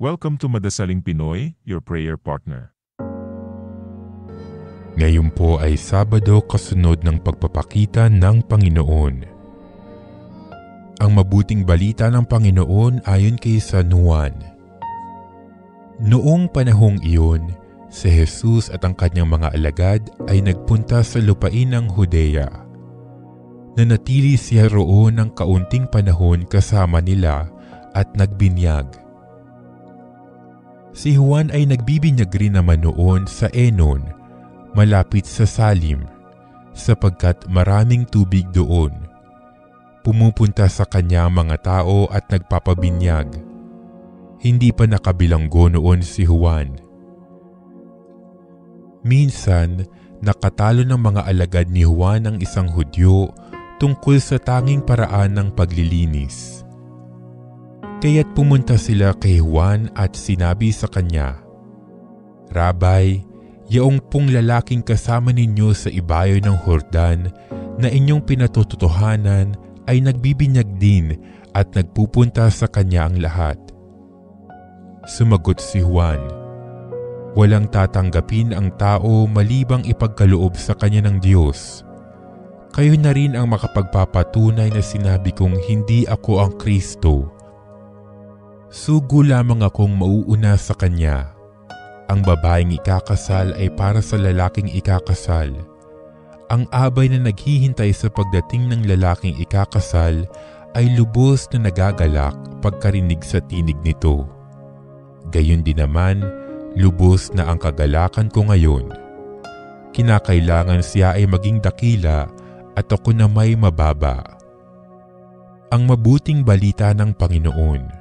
Welcome to Madasaling Pinoy, your prayer partner. Ngayon po ay Sabado kasunod ng pagpapakita ng Panginoon. Ang mabuting balita ng Panginoon ayon kay San Juan. Noong panahong iyon, si Jesus at ang kanyang mga alagad ay nagpunta sa lupain ng Judea. Nanatili siya roon ng kaunting panahon kasama nila at nagbinyag. Si Juan ay nagbibinyag rin naman noon sa Enon, malapit sa Salim, sapagkat maraming tubig doon. Pumupunta sa kanya mga tao at nagpapabinyag. Hindi pa nakabilanggo noon si Juan. Minsan, nakatalo ng mga alagad ni Juan ang isang Hudyo tungkol sa tanging paraan ng paglilinis. Kaya't pumunta sila kay Juan at sinabi sa kanya, "Rabay, yaong pong lalaking kasama ninyo sa ibayo ng Jordan na inyong pinatututuhanan ay nagbibinyag din at nagpupunta sa kanya ang lahat." Sumagot si Juan, "Walang tatanggapin ang tao malibang ipagkaloob sa kanya ng Diyos. Kayo na rin ang makapagpapatunay na sinabi kong hindi ako ang Kristo. Sugo lamang akong mauuna sa kanya. Ang babaeng ikakasal ay para sa lalaking ikakasal. Ang abay na naghihintay sa pagdating ng lalaking ikakasal ay lubos na nagagalak pagkarinig sa tinig nito. Gayon din naman, lubos na ang kagalakan ko ngayon. Kinakailangan siya ay maging dakila at ako na may mababa." Ang mabuting balita ng Panginoon.